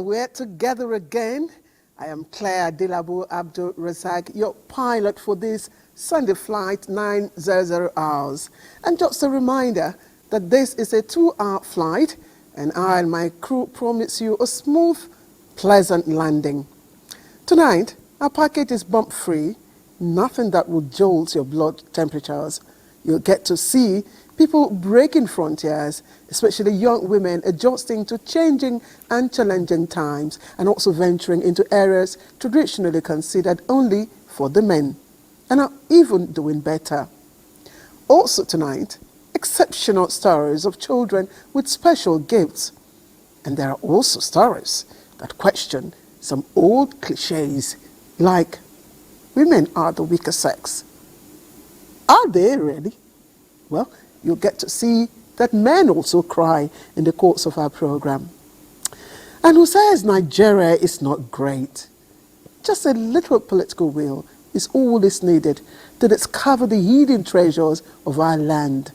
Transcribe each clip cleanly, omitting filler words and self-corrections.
Well, we're together again. I am Claire Dilabo Abdul Razak, your pilot for this Sunday flight 900 hours. And just a reminder that this is a 2-hour flight, and I and my crew promise you a smooth, pleasant landing. Tonight, our package is bump-free, nothing that will jolt your blood temperatures. You'll get to see people breaking frontiers, especially young women adjusting to changing and challenging times, and also venturing into areas traditionally considered only for the men, and are even doing better. Also tonight, exceptional stories of children with special gifts. And there are also stories that question some old cliches like women are the weaker sex. Are they really? Well, you'll get to see that men also cry in the course of our program. And who says Nigeria is not great? Just a little political will is all is needed to discover the hidden treasures of our land.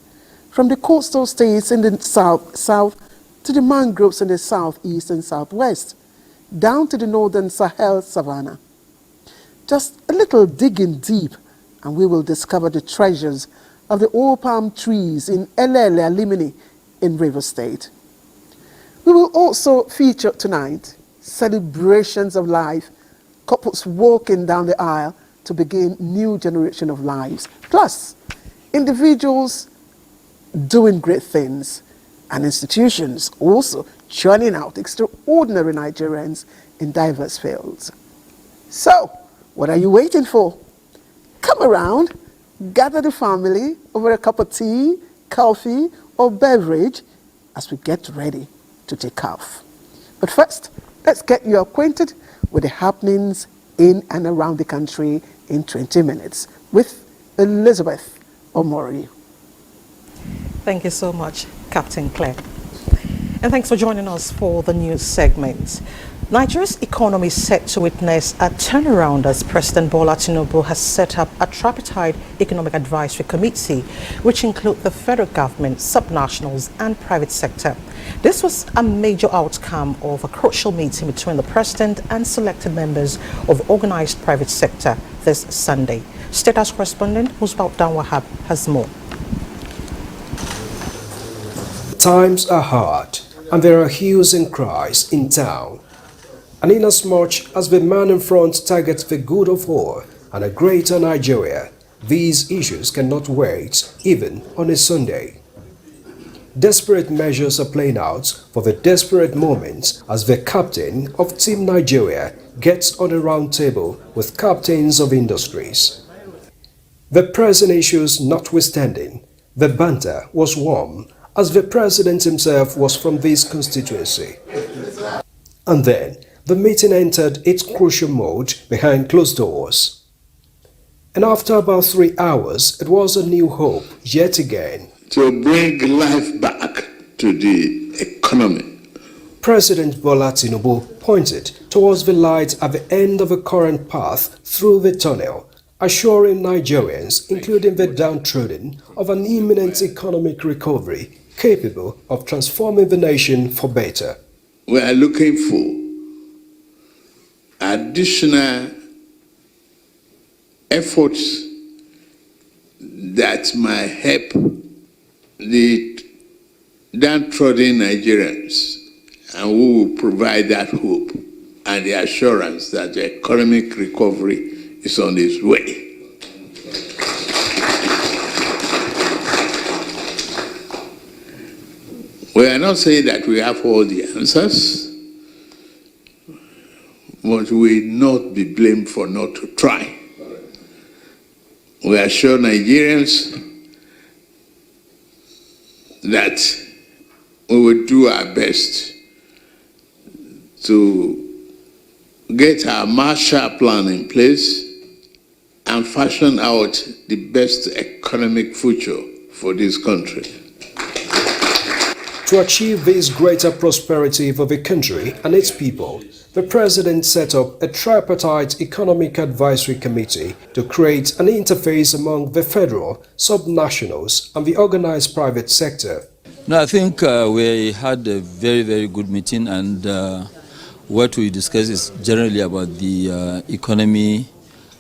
From the coastal states in the south to the mangroves in the southeast and southwest, down to the northern Sahel savanna. Just a little digging deep, and we will discover the treasures of the oil palm trees in Elele Alimini in Rivers State. We will also feature tonight celebrations of life, couples walking down the aisle to begin new generation of lives, plus individuals doing great things, and institutions also churning out extraordinary Nigerians in diverse fields. So, what are you waiting for? Come around, gather the family over a cup of tea, coffee, or beverage as we get ready to take off. But first, let's get you acquainted with the happenings in and around the country in 20 minutes with Elizabeth Omori. Thank you so much, Captain Claire. And thanks for joining us for the news segment. Nigeria's economy is set to witness a turnaround as President Bola Tinubu has set up a tripartite economic advisory committee, which include the federal government, subnationals, and private sector. This was a major outcome of a crucial meeting between the president and selected members of organized private sector this Sunday. State House correspondent Musbaut Dan Wahab has more. Times are hard, and there are hues and cries in town. And inasmuch as the man in front targets the good of all and a greater Nigeria, these issues cannot wait, even on a Sunday. Desperate measures are playing out for the desperate moments as the captain of Team Nigeria gets on a round table with captains of industries. The present issues notwithstanding, the banter was warm as the president himself was from this constituency. And then, the meeting entered its crucial mode behind closed doors. And after about 3 hours, it was a new hope yet again. To bring life back to the economy. President Bola Tinubu pointed towards the light at the end of the current path through the tunnel, assuring Nigerians, including the downtrodden, of an imminent economic recovery capable of transforming the nation for better. We are looking for additional efforts that might help the downtrodden Nigerians, and we will provide that hope and the assurance that the economic recovery is on its way. We are not saying that we have all the answers, but we will not be blamed for not to try. We assure Nigerians that we will do our best to get our Marshall Plan in place and fashion out the best economic future for this country. To achieve this greater prosperity for the country and its people, the President set up a tripartite economic advisory committee to create an interface among the federal, subnationals and the organized private sector. No, I think we had a very, very good meeting, and What we discuss is generally about the economy,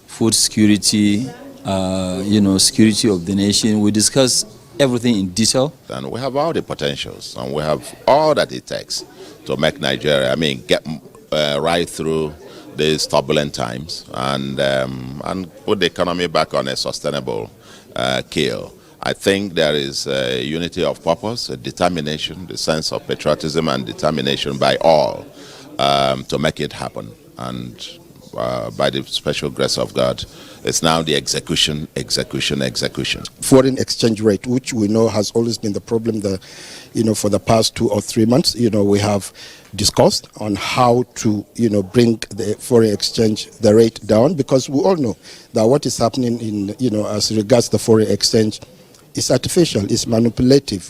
food security, security of the nation. We discuss everything in detail. And we have all the potentials, and we have all that it takes to make Nigeria, get right through these turbulent times and put the economy back on a sustainable keel. I think there is a unity of purpose, a determination, the sense of patriotism and determination by all to make it happen. And by the special grace of God, it's now the execution. Foreign exchange rate, which we know has always been the problem, for the past 2 or 3 months, we have discussed on how to, bring the foreign exchange, the rate down, because we all know that what is happening in, as regards the foreign exchange is artificial, is manipulative,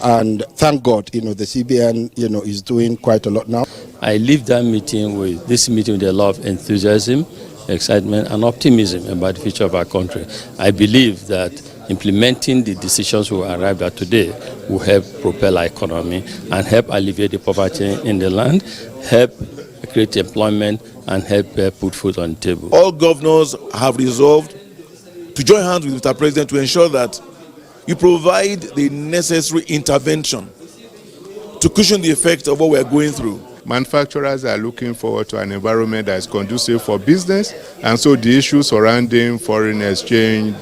and thank God, the CBN, is doing quite a lot now. I leave that meeting with a lot of enthusiasm, excitement, and optimism about the future of our country. I believe that implementing the decisions we arrived at today will help propel our economy and help alleviate the poverty in the land, help create employment, and help put food on the table. All governors have resolved to join hands with Mr. President to ensure that you provide the necessary intervention to cushion the effects of what we are going through. Manufacturers are looking forward to an environment that is conducive for business, and so the issues surrounding foreign exchange,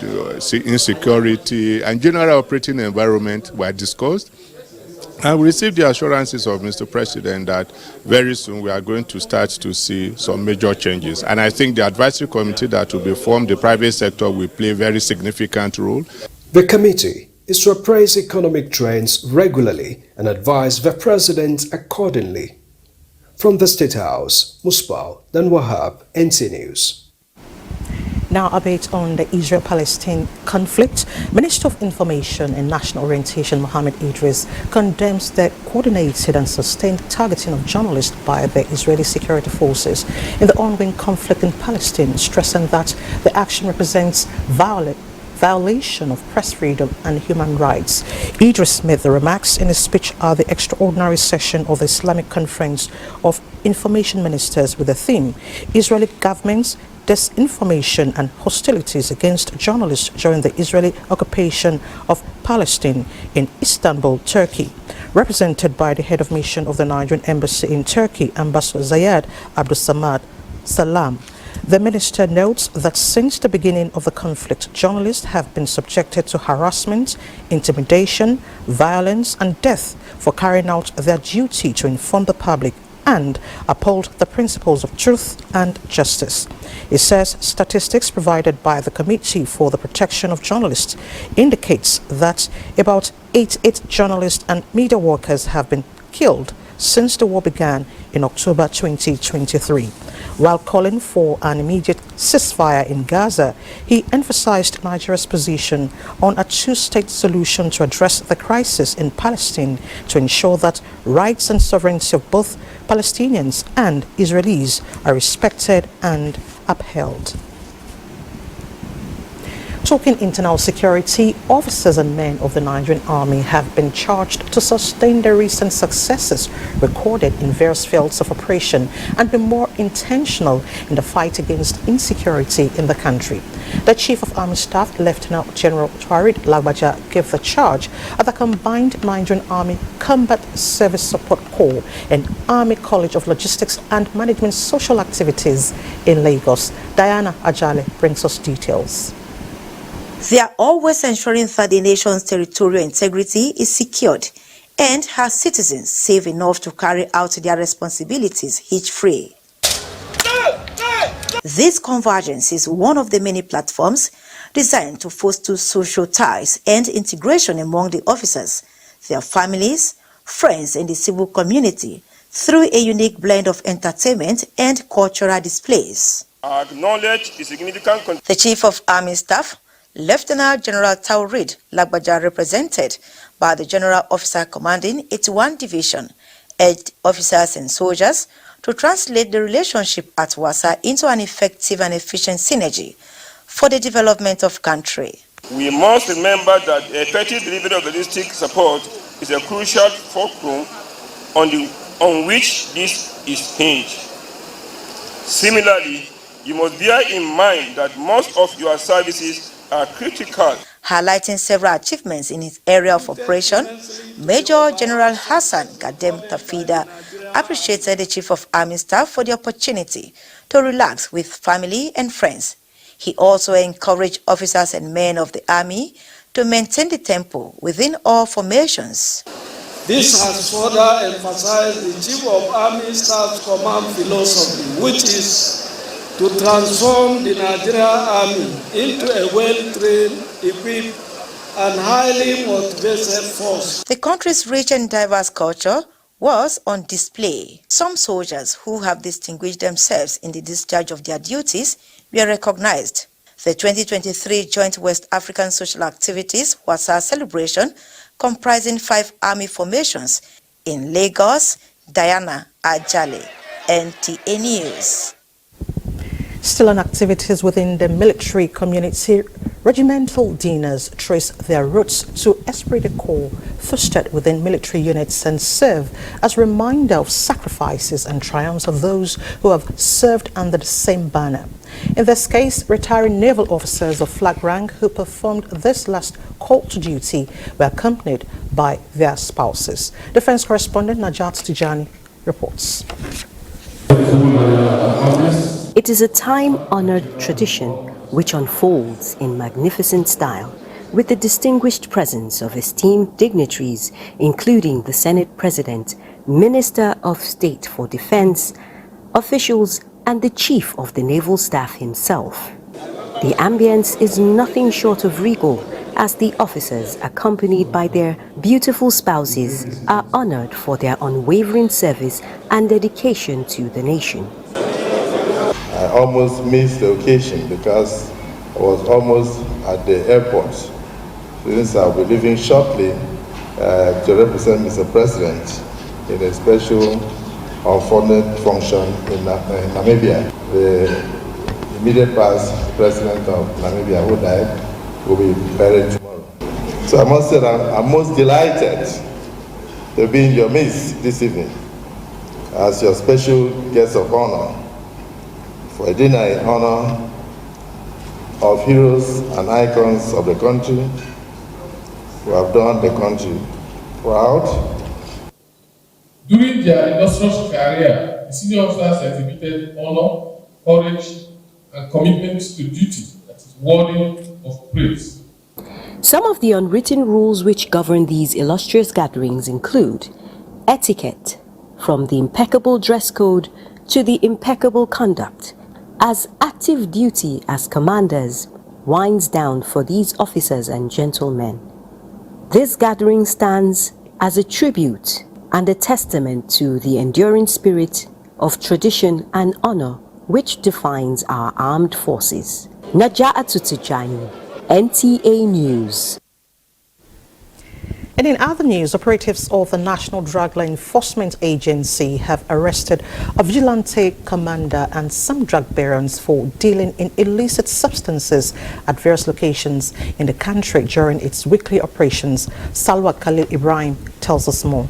insecurity, and general operating environment were discussed. And we received the assurances of Mr. President that very soon we are going to start to see some major changes. And I think the advisory committee that will be formed, the private sector will play a very significant role. The committee is to appraise economic trends regularly and advise the President accordingly. From the State House, Musbal Dan Wahab, NTA News. Now a bit on the Israel-Palestine conflict. Minister of Information and National Orientation Mohammed Idris condemns the coordinated and sustained targeting of journalists by the Israeli security forces in the ongoing conflict in Palestine, stressing that the action represents violation of press freedom and human rights. Idris made the remarks in a speech at the extraordinary session of the Islamic Conference of Information Ministers with the theme, Israeli government's disinformation and hostilities against journalists during the Israeli occupation of Palestine in Istanbul, Turkey. Represented by the head of mission of the Nigerian embassy in Turkey, Ambassador Zayed Abdulsamad Salam. The minister notes that since the beginning of the conflict, journalists have been subjected to harassment, intimidation, violence, and death for carrying out their duty to inform the public and uphold the principles of truth and justice. It says statistics provided by the Committee for the Protection of Journalists indicates that about 88 journalists and media workers have been killed since the war began in October 2023. While calling for an immediate ceasefire in Gaza, he emphasized Nigeria's position on a two-state solution to address the crisis in Palestine to ensure that rights and sovereignty of both Palestinians and Israelis are respected and upheld. Talking internal security, officers and men of the Nigerian Army have been charged to sustain the recent successes recorded in various fields of operation and be more intentional in the fight against insecurity in the country. The Chief of Army Staff, Lieutenant General Tuarid Lagbaja, gave the charge at the combined Nigerian Army Combat Service Support Corps and Army College of Logistics and Management Social Activities in Lagos. Diana Ajale brings us details. They are always ensuring that the nation's territorial integrity is secured and her citizens safe enough to carry out their responsibilities hitch-free. This convergence is one of the many platforms designed to foster social ties and integration among the officers, their families, friends, and the civil community through a unique blend of entertainment and cultural displays. I acknowledge the significant The Chief of Army Staff, Lieutenant General Tuarid Lagbaja, represented by the General Officer commanding 81 Division, urged officers and soldiers to translate the relationship at Wasa into an effective and efficient synergy for the development of country. We must remember that effective delivery of logistic support is a crucial fulcrum on on which this is hinged. Similarly, you must bear in mind that most of your services are critical. Highlighting several achievements in his area of operation, Major General Hassan Gadem Tafida appreciated the Chief of Army Staff for the opportunity to relax with family and friends. He also encouraged officers and men of the Army to maintain the tempo within all formations. This has further emphasized the Chief of Army Staff's command philosophy, which is to transform the Nigerian Army into a well-trained, equipped, and highly motivated force. The country's rich and diverse culture was on display. Some soldiers who have distinguished themselves in the discharge of their duties were recognized. The 2023 Joint West African Social Activities was a celebration comprising 5 army formations in Lagos, Diana, Ajale, NTA News. Still on activities within the military community, regimental dinners trace their roots to esprit de corps fostered within military units and serve as a reminder of sacrifices and triumphs of those who have served under the same banner. In this case, retiring naval officers of flag rank who performed this last call to duty were accompanied by their spouses. Defense correspondent Najat Tijani reports. It is a time-honored tradition which unfolds in magnificent style with the distinguished presence of esteemed dignitaries, including the Senate President, Minister of State for Defense, officials, and the Chief of the Naval Staff himself. The ambience is nothing short of regal as the officers, accompanied by their beautiful spouses, are honored for their unwavering service and dedication to the nation. I almost missed the occasion because I was almost at the airport. Since I'll be leaving shortly to represent Mr. President in a special unfolded function in Namibia. The immediate past president of Namibia, who died, will be buried tomorrow. So I must say that I'm most delighted to be in your midst this evening as your special guest of honor for a dinner in honor of heroes and icons of the country who have done the country proud. During their illustrious career, the senior officers exhibited honor, courage, and commitment to duty that is worthy of praise. Some of the unwritten rules which govern these illustrious gatherings include etiquette, from the impeccable dress code to the impeccable conduct, as active duty as commanders winds down for these officers and gentlemen. This gathering stands as a tribute and a testament to the enduring spirit of tradition and honor which defines our armed forces. Naja'atu Tijani, NTA News. And in other news, operatives of the National Drug Law Enforcement Agency have arrested a vigilante commander and some drug barons for dealing in illicit substances at various locations in the country during its weekly operations. Salwa Khalil Ibrahim tells us more.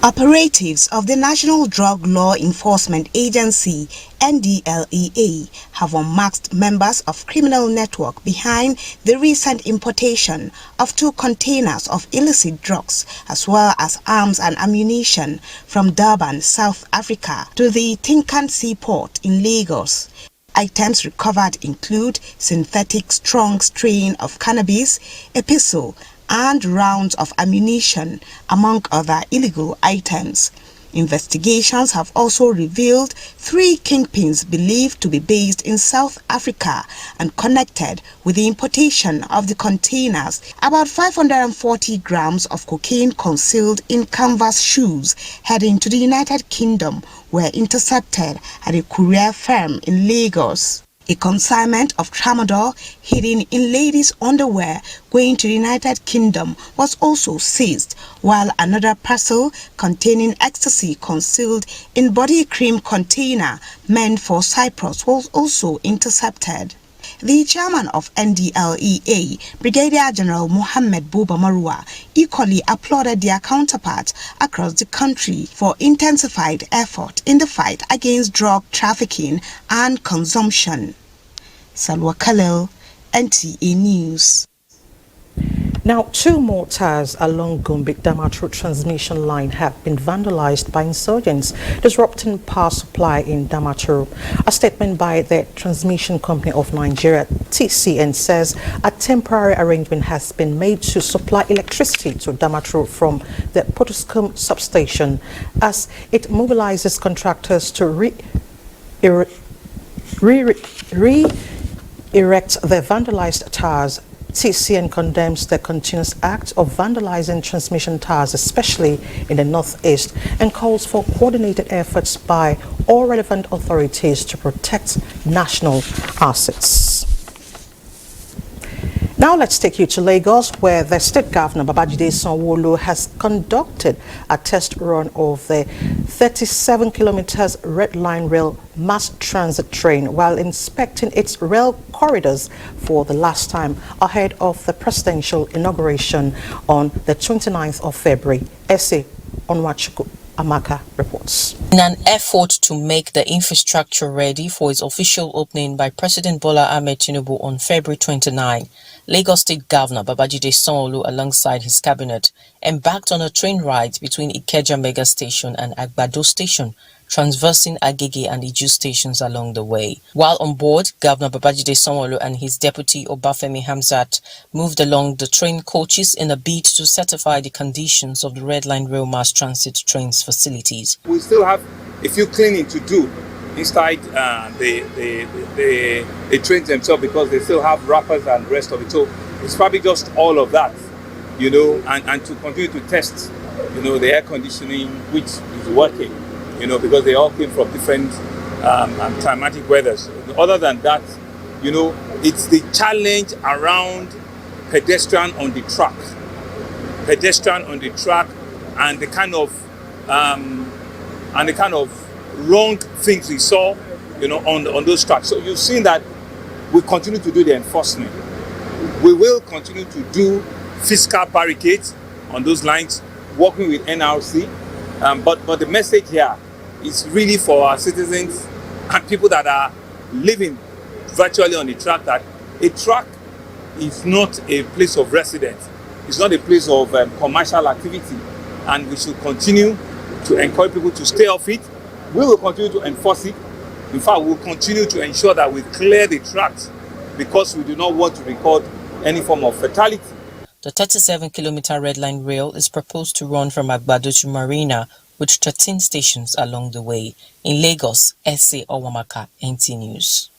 Operatives of the National Drug Law Enforcement Agency, NDLEA, have unmasked members of criminal network behind the recent importation of 2 containers of illicit drugs as well as arms and ammunition from Durban, South Africa to the Tinkan Seaport in Lagos. Items recovered include synthetic strong strain of cannabis, a pistol, and rounds of ammunition, among other illegal items. Investigations have also revealed 3 kingpins believed to be based in South Africa and connected with the importation of the containers. About 540 grams of cocaine concealed in canvas shoes heading to the United Kingdom were intercepted at a courier firm in Lagos. A consignment of tramadol hidden in ladies' underwear going to the United Kingdom was also seized, while another parcel containing ecstasy concealed in body cream container meant for Cyprus was also intercepted. The chairman of NDLEA, Brigadier General Mohammed Buba Marua, equally applauded their counterparts across the country for intensified effort in the fight against drug trafficking and consumption. Salwa Khalil, NTA News. Now, 2 mortars along Gombe-Damaturu transmission line have been vandalized by insurgents, disrupting power supply in Damaturu. A statement by the Transmission Company of Nigeria, TCN, says a temporary arrangement has been made to supply electricity to Damaturu from the Potoskum substation as it mobilizes contractors to re-erect the vandalized towers. TCN condemns the continuous act of vandalizing transmission towers, especially in the northeast, and calls for coordinated efforts by all relevant authorities to protect national assets. Now let's take you to Lagos, where the State Governor Babajide Sanwo-Olu has conducted a test run of the 37 kilometers Red Line Rail mass transit train while inspecting its rail corridors for the last time ahead of the presidential inauguration on the 29th of February. Ese Onwachukwu Amaka reports. In an effort to make the infrastructure ready for its official opening by President Bola Ahmed Tinubu on February 29, Lagos State Governor Babajide Sanwo-Olu alongside his cabinet embarked on a train ride between Ikeja Mega Station and Agbado Station, transversing Agege and Iju stations along the way. While on board, Governor Babajide Sanwo-Olu and his deputy Obafemi Hamzat moved along the train coaches in a bid to certify the conditions of the Red Line Rail Mass Transit trains facilities. We still have a few cleaning to do inside the trains themselves because they still have wrappers and rest of it. So it's probably just all of that, you know, and to continue to test, you know, the air conditioning which is working, you know, because they all came from different climatic weathers. Other than that, you know, it's the challenge around pedestrian on the track and the kind of wrong things we saw, you know, on those tracks. So you've seen that we continue to do the enforcement. We will continue to do fiscal barricades on those lines, working with NRC. But the message here is really for our citizens and people that are living virtually on the track, that a track is not a place of residence. It's not a place of commercial activity. And we should continue to encourage people to stay off it. We will continue to enforce it. In fact, we will continue to ensure that we clear the tracks because we do not want to record any form of fatality. The 37-kilometer Red Line Rail is proposed to run from Agbado to Marina with 13 stations along the way. In Lagos, Ese Owamaka, NT News.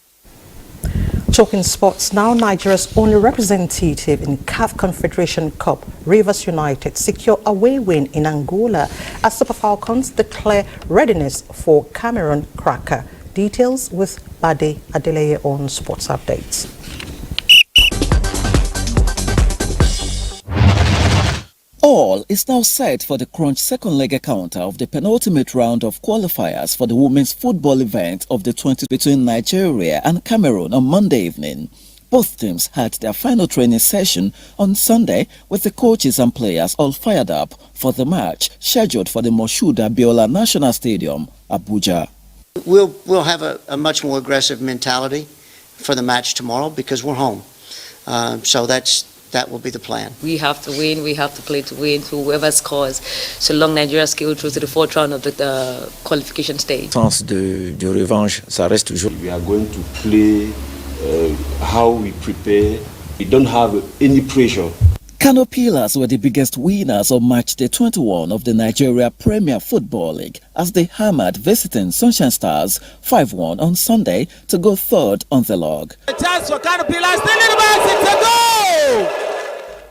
Talking sports now, Nigeria's only representative in CAF Confederation Cup, Rivers United, secure away win in Angola as Super Falcons declare readiness for Cameroon cracker. Details with Bade Adeleye on Sports Updates. All is now set for the crunch second leg encounter of the penultimate round of qualifiers for the women's football event of the 20 between Nigeria and Cameroon on Monday evening. Both teams had their final training session on Sunday with the coaches and players all fired up for the match scheduled for the Moshood Abiola National Stadium, Abuja. We'll have a much more aggressive mentality for the match tomorrow because we're home. So that will be the plan. We have to win, we have to play to win, whoever scores, so long Nigeria scale through to the fourth round of the qualification stage. Sens de revanche, ça reste toujours. We are going to play how we prepare. We don't have any pressure. Kano Pillars were the biggest winners of match day 21 of the Nigeria Premier Football League as they hammered visiting Sunshine Stars 5-1 on Sunday to go third on the log. A chance for Kano Pillars, still in the box, it's a goal!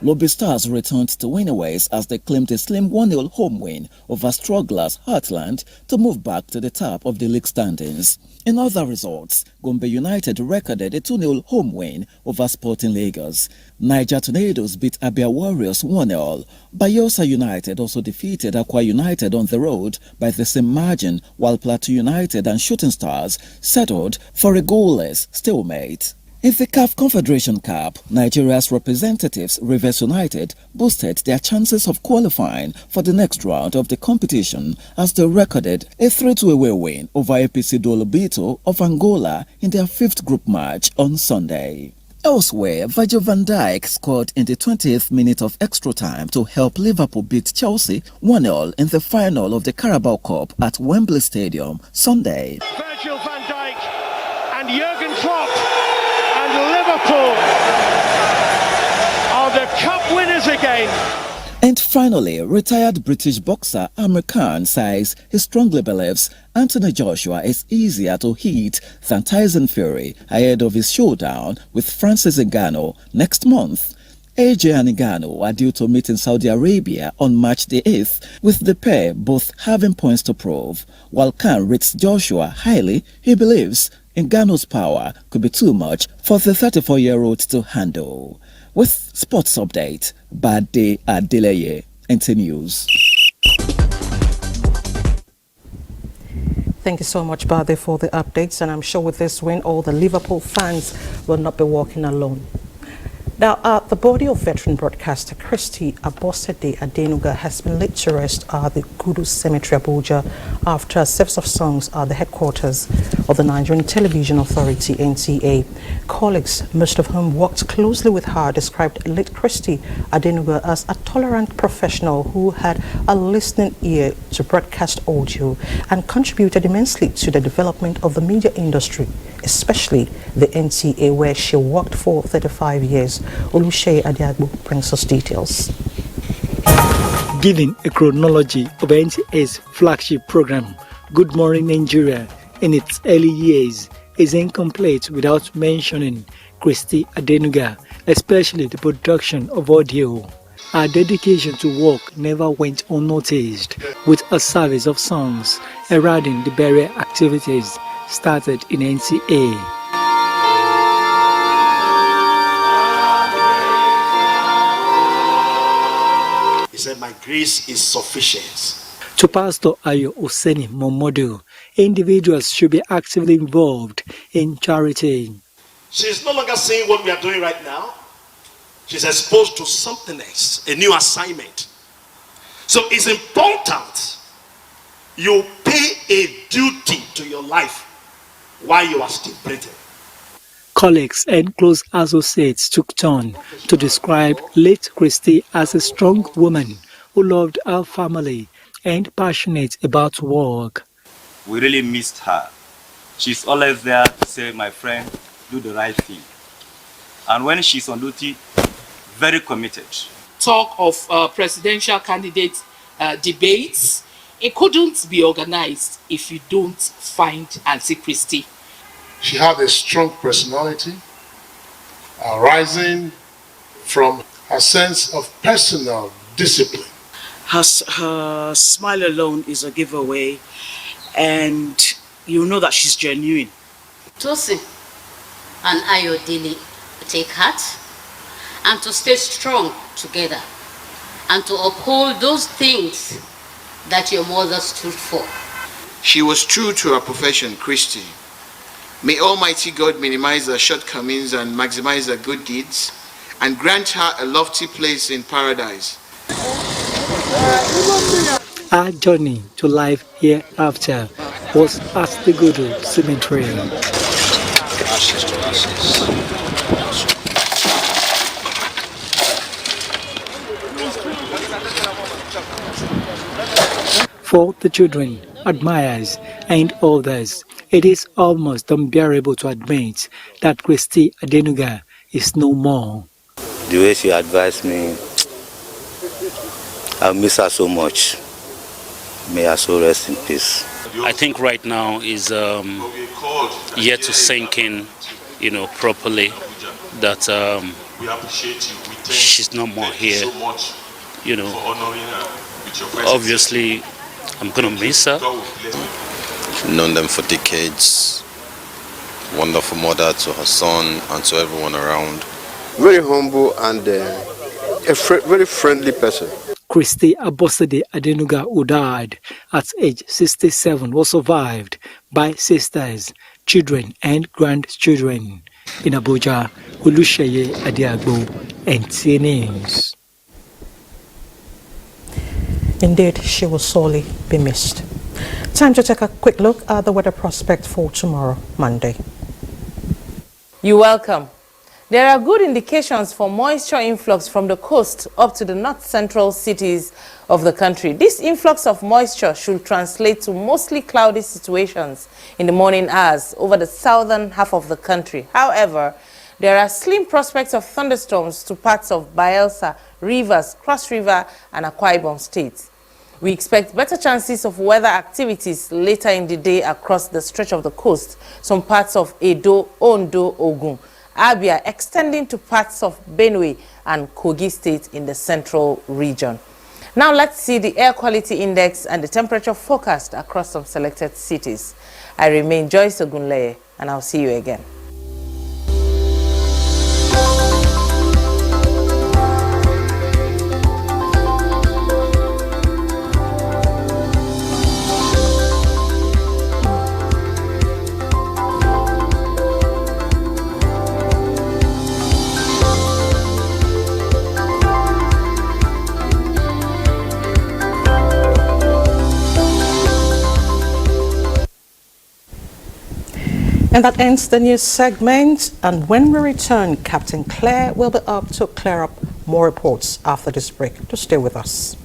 Lobby Stars returned to winning ways as they claimed a slim 1-0 home win over strugglers Heartland to move back to the top of the league standings. In other results, Gombe United recorded a 2-0 home win over Sporting Lagos. Niger Tornadoes beat Abia Warriors 1-0. Bayelsa United also defeated Akwa United on the road by the same margin, while Plateau United and Shooting Stars settled for a goalless stalemate. In the CAF Confederation Cup, Nigeria's representatives, Rivers United, boosted their chances of qualifying for the next round of the competition as they recorded a 3-2 away win over APC Dolobito of Angola in their 5th group match on Sunday. Elsewhere, Virgil van Dijk scored in the 20th minute of extra time to help Liverpool beat Chelsea 1-0 in the final of the Carabao Cup at Wembley Stadium Sunday. Virgil van Dijk and Jurgen Klopp and Liverpool are the cup winners again. And finally, retired British boxer Amir Khan says he strongly believes Anthony Joshua is easier to hit than Tyson Fury ahead of his showdown with Francis Ngannou next month. AJ and Ngannou are due to meet in Saudi Arabia on March the 8th, with the pair both having points to prove. While Khan rates Joshua highly, he believes Ngannou's power could be too much for the 34-year-old to handle. With Sports Update, Bade Adeleye, NTA News. Thank you so much, Bade, for the updates. And I'm sure with this win, all the Liverpool fans will not be walking alone. Now, the body of veteran broadcaster Christy Abosede Adenuga has been laid to rest at the Kudu Cemetery, Abuja, after a service of songs at the headquarters of the Nigerian Television Authority, NTA. Colleagues, most of whom worked closely with her, described late Christy Adenuga as a tolerant professional who had a listening ear to broadcast audio and contributed immensely to the development of the media industry, especially the NTA, where she worked for 35 years. Olushe Adiagbo brings us details. Giving a chronology of NTA's flagship program, Good Morning Nigeria, in its early years is incomplete without mentioning Christy Adenuga, especially the production of audio. Her dedication to work never went unnoticed, with a service of songs heralding the burial activities started in NTA. He said, "My grace is sufficient." To Pastor Ayo Oseni Momodu, individuals should be actively involved in charity. She's no longer saying what we are doing right now. She's exposed to something else, a new assignment. So it's important you pay a duty to your life while you are still breathing. Colleagues and close associates took turn to describe late Christy as a strong woman who loved her family and passionate about work. We really missed her. She's always there to say, "My friend, do the right thing." And when she's on duty, very committed. Talk of presidential candidate debates, it couldn't be organized if you don't find Auntie Christy. She had a strong personality, arising from a sense of personal discipline. Her smile alone is a giveaway, and you know that she's genuine. Tosin and Ayodele take heart and to stay strong together and to uphold those things that your mother stood for. She was true to her profession, Christy. May Almighty God minimize her shortcomings and maximize her good deeds, and grant her a lofty place in paradise. Our journey to life hereafter was at the Kudu Cemetery. Ashes to ashes. For the children, admirers, and others, it is almost unbearable to admit that Christy Adenuga is no more. The way she advised me, I miss her so much. May her soul rest in peace. I think right now is yet to sink in, properly that she's no more here. Obviously, I'm gonna miss her. Known them for decades. Wonderful mother to her son and to everyone around. Very humble and very friendly person. Christy Abosede Adenuga, who died at age 67, was survived by sisters, children, and grandchildren. In Abuja, Olusheye Adiagbo, NTA News. Indeed, she will sorely be missed. Time to take a quick look at the weather prospect for tomorrow, Monday. You're welcome. There are good indications for moisture influx from the coast up to the north-central cities of the country. This influx of moisture should translate to mostly cloudy situations in the morning hours over the southern half of the country. However, there are slim prospects of thunderstorms to parts of Bayelsa, Rivers, Cross River, and Akwa Ibom states. We expect better chances of weather activities later in the day across the stretch of the coast, some parts of Edo, Ondo, Ogun, Abia, extending to parts of Benue and Kogi State in the central region. Now let's see the air quality index and the temperature forecast across some selected cities. I remain Joyce Ogunleye, and I'll see you again. And that ends the news segment. And when we return, Captain Claire will be up to clear up more reports after this break. To stay with us.